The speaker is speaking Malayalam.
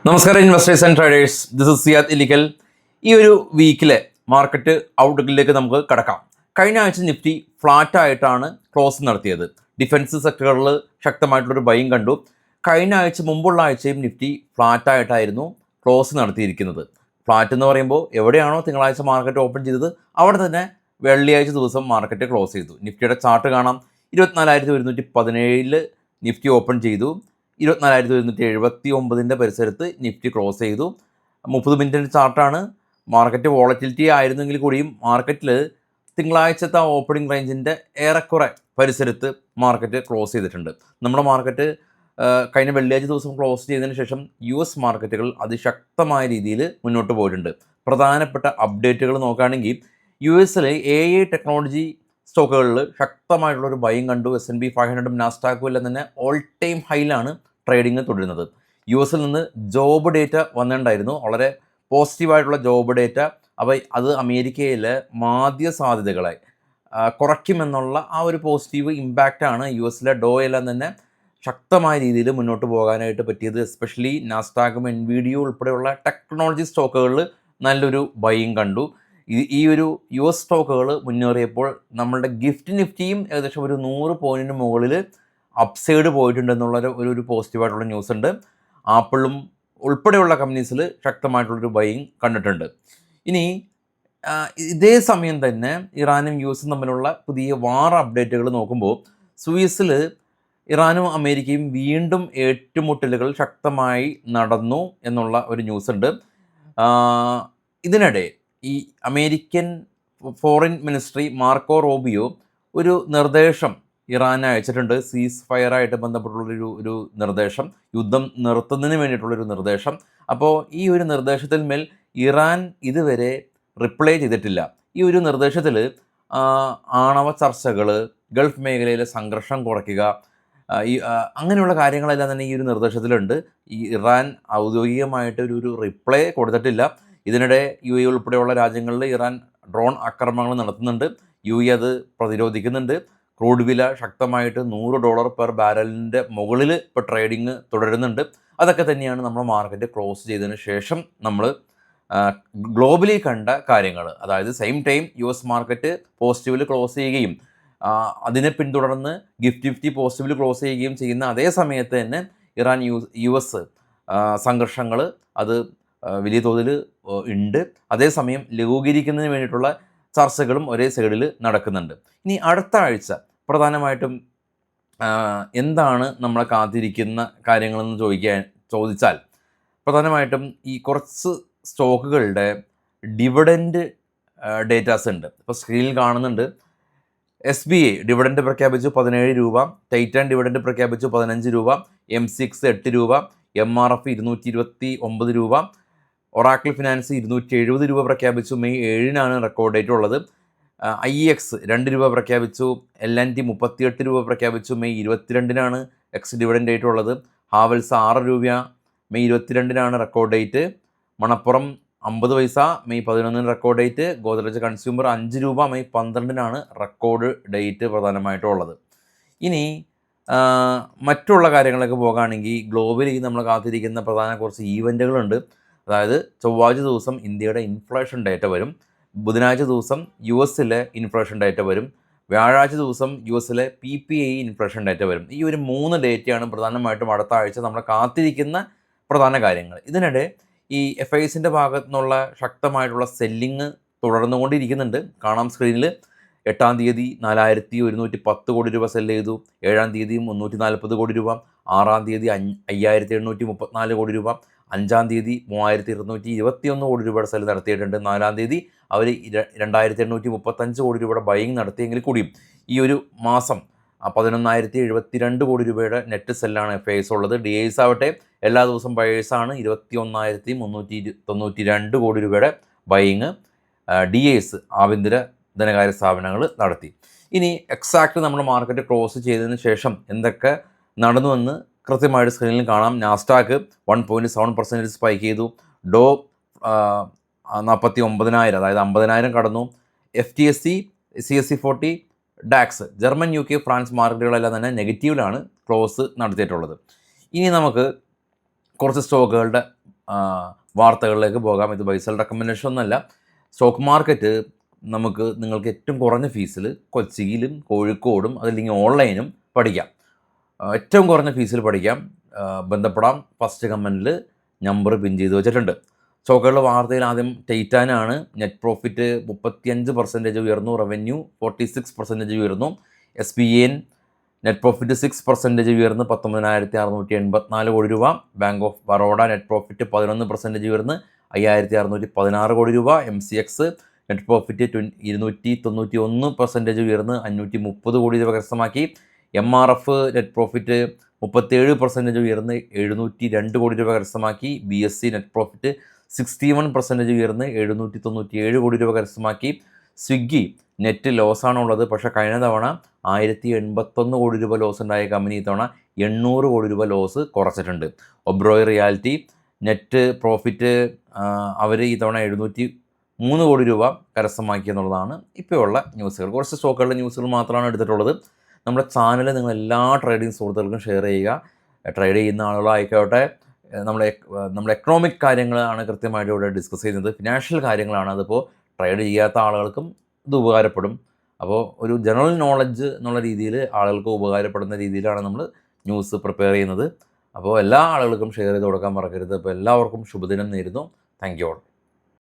നമസ്കാരം investors and traders, this is Siyad Illikkal. ഈ ഒരു വീക്കിലെ മാർക്കറ്റ് ഔട്ട്ലുക്കിലേക്ക് നമുക്ക് കടക്കാം. കഴിഞ്ഞ ആഴ്ച നിഫ്റ്റി ഫ്ലാറ്റ് ആയിട്ടാണ് ക്ലോസ് നടത്തിയത്. ഡിഫൻസ് സെക്ടറുകളിൽ ശക്തമായിട്ടുള്ളൊരു ഭയം കണ്ടു. കഴിഞ്ഞ ആഴ്ച മുമ്പുള്ള ആഴ്ചയും നിഫ്റ്റി ഫ്ലാറ്റ് ആയിട്ടായിരുന്നു ക്ലോസ് നടത്തിയിരിക്കുന്നത്. ഫ്ലാറ്റ് എന്ന് പറയുമ്പോൾ എവിടെയാണോ തിങ്കളാഴ്ച മാർക്കറ്റ് ഓപ്പൺ ചെയ്തത് അവിടെ തന്നെ വെള്ളിയാഴ്ച ദിവസം മാർക്കറ്റ് ക്ലോസ് ചെയ്തു. നിഫ്റ്റിയുടെ ചാർട്ട് കാണാം. 24,117 നിഫ്റ്റി ഓപ്പൺ ചെയ്തു. 24,179 പരിസരത്ത് നിഫ്റ്റി ക്ലോസ് ചെയ്തു. 30 മിനിറ്റിൻ്റെ ചാർട്ടാണ്. മാർക്കറ്റ് വോളറ്റിലിറ്റി ആയിരുന്നെങ്കിൽ കൂടിയും മാർക്കറ്റിൽ തിങ്കളാഴ്ചത്തെ ഓപ്പണിംഗ് റേഞ്ചിൻ്റെ ഏറെക്കുറെ പരിസരത്ത് മാർക്കറ്റ് ക്ലോസ് ചെയ്തിട്ടുണ്ട്. നമ്മുടെ മാർക്കറ്റ് കഴിഞ്ഞ വെള്ളിയാഴ്ച ദിവസം ക്ലോസ് ചെയ്തതിന് ശേഷം US മാർക്കറ്റുകൾ അതിശക്തമായ രീതിയിൽ മുന്നോട്ട് പോയിട്ടുണ്ട്. പ്രധാനപ്പെട്ട അപ്ഡേറ്റുകൾ നോക്കുകയാണെങ്കിൽ US AI ടെക്നോളജി സ്റ്റോക്കുകളിൽ ശക്തമായിട്ടുള്ളൊരു ഭയം കണ്ടു. S&P 500 നാസ്ഡാക്കും എല്ലാം തന്നെ ഓൾ ടൈം ഹൈയിലാണ് ട്രേഡിങ് തുടരുന്നത്. US നിന്ന് ജോബ് ഡേറ്റ വന്നിട്ടുണ്ടായിരുന്നു, വളരെ പോസിറ്റീവായിട്ടുള്ള ജോബ് ഡേറ്റ. അപ്പോൾ അത് അമേരിക്കയിലെ മാന്ദ്യ സാധ്യതകളെ കുറയ്ക്കുമെന്നുള്ള ആ ഒരു പോസിറ്റീവ് ഇമ്പാക്റ്റാണ് US ഡോ എല്ലാം തന്നെ ശക്തമായ രീതിയിൽ മുന്നോട്ട് പോകാനായിട്ട് പറ്റിയത്. എസ്പെഷ്യലി നാസ്ഡാക്കും എൻവിഡിയോ ഉൾപ്പെടെയുള്ള ടെക്നോളജി സ്റ്റോക്കുകളിൽ നല്ലൊരു ഭയം കണ്ടു. ഈ ഒരു US സ്റ്റോക്കുകൾ മുന്നേറിയപ്പോൾ നമ്മളുടെ ഗിഫ്റ്റ് നിഫ്റ്റിയും ഏകദേശം ഒരു 100 പോയിൻറ്റിന് മുകളിൽ അപ്സൈഡ് പോയിട്ടുണ്ടെന്നുള്ള ഒരു പോസിറ്റീവായിട്ടുള്ള ന്യൂസ് ഉണ്ട്. ആപ്പിളും ഉൾപ്പെടെയുള്ള കമ്പനീസിൽ ശക്തമായിട്ടുള്ളൊരു ബൈയിങ് കണ്ടിട്ടുണ്ട്. ഇനി ഇതേ സമയം തന്നെ ഇറാനും US തമ്മിലുള്ള പുതിയ വാർ അപ്ഡേറ്റുകൾ നോക്കുമ്പോൾ സ്വിസിൽ ഇറാനും അമേരിക്കയും വീണ്ടും ഏറ്റുമുട്ടലുകൾ ശക്തമായി നടന്നു എന്നുള്ള ഒരു ന്യൂസ് ഉണ്ട്. ഇതിനിടെ ഈ American foreign ministry Marco Rubio ഒരു നിർദ്ദേശം ഇറാന് അയച്ചിട്ടുണ്ട്. സീസ് ഫയറായിട്ട് ബന്ധപ്പെട്ടുള്ളൊരു നിർദ്ദേശം, യുദ്ധം നിർത്തുന്നതിന് വേണ്ടിയിട്ടുള്ളൊരു നിർദ്ദേശം. അപ്പോൾ ഈ ഒരു നിർദ്ദേശത്തിൽ മേൽ ഇറാൻ ഇതുവരെ റിപ്ലൈ ചെയ്തിട്ടില്ല. ഈ ഒരു നിർദ്ദേശത്തിൽ ആണവ ചർച്ചകൾ, ഗൾഫ് മേഖലയിലെ സംഘർഷം കുറയ്ക്കുക, അങ്ങനെയുള്ള കാര്യങ്ങളെല്ലാം തന്നെ ഈ ഒരു നിർദ്ദേശത്തിലുണ്ട്. ഈ ഇറാൻ ഔദ്യോഗികമായിട്ട് ഒരു റിപ്ലൈ കൊടുത്തിട്ടില്ല. ഇതിനിടെ UAE ഉൾപ്പെടെയുള്ള രാജ്യങ്ങളിൽ ഇറാൻ ഡ്രോൺ ആക്രമണങ്ങൾ നടത്തുന്നുണ്ട്. UAE അത് പ്രതിരോധിക്കുന്നുണ്ട്. ക്രൂഡ് വില ശക്തമായിട്ട് $100 പെർ ബാരലിൻ്റെ മുകളിൽ ഇപ്പോൾ ട്രേഡിങ് തുടരുന്നുണ്ട്. അതൊക്കെ തന്നെയാണ് നമ്മൾ മാർക്കറ്റ് ക്ലോസ് ചെയ്തതിന് ശേഷം നമ്മൾ ഗ്ലോബലി കണ്ട കാര്യങ്ങൾ. അതായത് സെയിം ടൈം US മാർക്കറ്റ് പോസിറ്റീവിൽ ക്ലോസ് ചെയ്യുകയും അതിനെ പിന്തുടർന്ന് ഗിഫ്റ്റ് നിഫ്റ്റി പോസിറ്റീവിൽ ക്ലോസ് ചെയ്യുകയും ചെയ്യുന്ന അതേ സമയത്ത് തന്നെ ഇറാൻ US സംഘർഷങ്ങൾ അത് വലിയ തോതിൽ ഉണ്ട്. അതേസമയം ലഘൂകരിക്കുന്നതിന് വേണ്ടിയിട്ടുള്ള ചർച്ചകളും ഒരേ സൈഡിൽ നടക്കുന്നുണ്ട്. ഇനി അടുത്ത ആഴ്ച പ്രധാനമായിട്ടും എന്താണ് നമ്മളെ കാത്തിരിക്കുന്ന കാര്യങ്ങളെന്ന് ചോദിച്ചാൽ പ്രധാനമായിട്ടും ഈ കുറച്ച് സ്റ്റോക്കുകളുടെ ഡിവിഡൻഡ് ഡേറ്റാസ് ഉണ്ട്. ഇപ്പോൾ സ്ക്രീനിൽ കാണുന്നുണ്ട്. SBI ഡിവിഡൻഡ് പ്രഖ്യാപിച്ചു 17 രൂപ, ടൈറ്റാൻ ഡിവിഡൻഡ് പ്രഖ്യാപിച്ചു 15 രൂപ, M6 8 രൂപ, MRF 229 രൂപ, ഒറാക്കിൾ ഫിനാൻസ് 270 രൂപ പ്രഖ്യാപിച്ചു. മെയ് 7-നാണ് റെക്കോർഡ് ഡേറ്റ് ഉള്ളത്. IEX 2 രൂപ പ്രഖ്യാപിച്ചു. L&T 38 രൂപ പ്രഖ്യാപിച്ചു. മെയ് 22-നാണ് എക്സ് ഡിവിഡൻഡ് ഡേറ്റ് ഉള്ളത്. ഹാവൽസ് 6 രൂപ, മെയ് 22-നാണ് റെക്കോർഡ് ഡേറ്റ്. മണപ്പുറം 50 പൈസ, മെയ് 11-ന് റെക്കോർഡ് ഡേറ്റ്. ഗോദ്രേജ് കൺസ്യൂമർ 5 രൂപ, മെയ് 12-നാണ് റെക്കോർഡ് ഡേറ്റ് പ്രധാനമായിട്ടുള്ളത്. ഇനി മറ്റുള്ള കാര്യങ്ങളൊക്കെ പോകുകയാണെങ്കിൽ ഗ്ലോബലി നമ്മൾ കാത്തിരിക്കുന്ന പ്രധാന കുറച്ച് ഈവൻറ്റുകളുണ്ട്. അതായത് ചൊവ്വാഴ്ച ദിവസം ഇന്ത്യയുടെ ഇൻഫ്ലേഷൻ ഡേറ്റ വരും. ബുധനാഴ്ച ദിവസം US-ലെ ഇൻഫ്ലേഷൻ ഡേറ്റ വരും. വ്യാഴാഴ്ച ദിവസം US-ലെ PPI ഇൻഫ്ലേഷൻ ഡേറ്റ വരും. ഈ ഒരു 3 ഡേറ്റയാണ് പ്രധാനമായിട്ടും അടുത്ത ആഴ്ച നമ്മൾ കാത്തിരിക്കുന്ന പ്രധാന കാര്യങ്ങൾ. ഇതിനിടെ ഈ FISൻ്റെ ഭാഗത്തു നിന്നുള്ള ശക്തമായിട്ടുള്ള സെല്ലിങ് തുടർന്നുകൊണ്ടിരിക്കുന്നുണ്ട്. കാണാം സ്ക്രീനിൽ. 8-ാം തീയതി 4,110 കോടി രൂപ സെല്ല് ചെയ്തു. 7-ാം തീയതി 340 കോടി രൂപ. 6-ാം തീയതി 5,834 കോടി രൂപ. 5-ാം തീയതി 3,221 കോടി രൂപയുടെ സെല്ല് നടത്തിയിട്ടുണ്ട്. 4-ാം തീയതി അവർ 2,835 കോടി രൂപയുടെ ബൈയിങ് നടത്തിയെങ്കിൽ കൂടിയും ഈ ഒരു മാസം 11,072 കോടി രൂപയുടെ നെറ്റ് സെല്ലാണ് FIS ഉള്ളത്. DIs ആവട്ടെ എല്ലാ ദിവസവും ബയേഴ്സാണ്. 21,392 കോടി രൂപയുടെ ബൈയിങ് DIs ആഭ്യന്തര ധനകാര്യ സ്ഥാപനങ്ങൾ നടത്തി. ഇനി എക്സാക്റ്റ് നമ്മൾ മാർക്കറ്റ് ക്ലോസ് ചെയ്തതിന് ശേഷം എന്തൊക്കെ നടന്നുവെന്ന് കൃത്യമായിട്ട് സ്ക്രീനിൽ കാണാം. നാസ്ഡാക്ക് 1.7% സ്പൈക്ക് ചെയ്തു. ഡോ 49,000, അതായത് 50,000 കടന്നു. FTSE, CSE 40, DAX, German, UK, France മാർക്കറ്റുകളെല്ലാം തന്നെ നെഗറ്റീവിലാണ് ക്ലോസ് നടത്തിയിട്ടുള്ളത്. ഇനി നമുക്ക് കുറച്ച് സ്റ്റോക്കുകളുടെ വാർത്തകളിലേക്ക് പോകാം. ഇത് ബൈസൽ റെക്കമെൻഡേഷൻ ഒന്നുമല്ല. സ്റ്റോക്ക് മാർക്കറ്റ് നിങ്ങൾക്ക് ഏറ്റവും കുറഞ്ഞ ഫീസിൽ കൊച്ചിയിലും കോഴിക്കോടും അതല്ലെങ്കിൽ ഓൺലൈനും പഠിക്കാം. ഏറ്റവും കുറഞ്ഞ ഫീസിൽ പഠിക്കാം. ബന്ധപ്പെടാം. ഫസ്റ്റ് കമൻറ്റിൽ നമ്പർ പിൻ ചെയ്ത് വെച്ചിട്ടുണ്ട്. സ്റ്റോക്കുകളുടെ വാർത്തയിൽ ആദ്യം ടൈറ്റാനാണ്. നെറ്റ് പ്രോഫിറ്റ് 35% ഉയർന്നു. റവന്യൂ 46% ഉയർന്നു. SBN നെറ്റ് പ്രോഫിറ്റ് 6% ഉയർന്ന് 19,684 കോടി രൂപ. Bank of Baroda net profit 11% ഉയർന്ന് 5,616 കോടി രൂപ. MCX നെറ്റ് പ്രോഫിറ്റ് 291% ഉയർന്ന് 530 കോടി രൂപ കരസ്ഥമാക്കി. MRF നെറ്റ് പ്രോഫിറ്റ് 37% ഉയർന്ന് 702 കോടി രൂപ കരസ്ഥമാക്കി. BSE നെറ്റ് പ്രോഫിറ്റ് 61% ഉയർന്ന് 797 കോടി രൂപ കരസ്ഥമാക്കി. സ്വിഗ്ഗി നെറ്റ് ലോസാണുള്ളത്. പക്ഷേ കഴിഞ്ഞ തവണ 1081 കോടി രൂപ ലോസ് ഉണ്ടായ കമ്പനി ഇത്തവണ 800 കോടി രൂപ ലോസ് കുറച്ചിട്ടുണ്ട്. ഒബ്രോയ് റിയാലിറ്റി നെറ്റ് പ്രോഫിറ്റ് അവർ ഈ തവണ 703 കോടി രൂപ കരസ്ഥമാക്കി എന്നുള്ളതാണ് ഇപ്പോഴുള്ള ന്യൂസുകൾ. കുറച്ച് സ്റ്റോക്കുകളുടെ ന്യൂസുകൾ മാത്രമാണ് എടുത്തിട്ടുള്ളത്. നമ്മുടെ ചാനൽ നിങ്ങൾ എല്ലാ ട്രേഡിംഗ് സുഹൃത്തുക്കൾക്കും ഷെയർ ചെയ്യുക. ട്രേഡ് ചെയ്യുന്ന ആളുകളായിക്കോട്ടെ, നമ്മൾ എക്കണോമിക് കാര്യങ്ങളാണ് കൃത്യമായിട്ട് ഇവിടെ ഡിസ്കസ് ചെയ്യുന്നത്. ഫിനാൻഷ്യൽ കാര്യങ്ങളാണ്. അതിപ്പോൾ ട്രേഡ് ചെയ്യാത്ത ആളുകൾക്കും ഇത് ഉപകാരപ്പെടും. അപ്പോൾ ഒരു ജനറൽ നോളജ് എന്നുള്ള രീതിയിൽ ആളുകൾക്ക് ഉപകാരപ്പെടുന്ന രീതിയിലാണ് നമ്മൾ ന്യൂസ് പ്രിപ്പയർ ചെയ്യുന്നത്. അപ്പോൾ എല്ലാ ആളുകൾക്കും ഷെയർ ചെയ്ത് കൊടുക്കാൻ മറക്കരുത്. അപ്പോൾ എല്ലാവർക്കും ശുഭദിനം നേരുന്നു. Thank you all.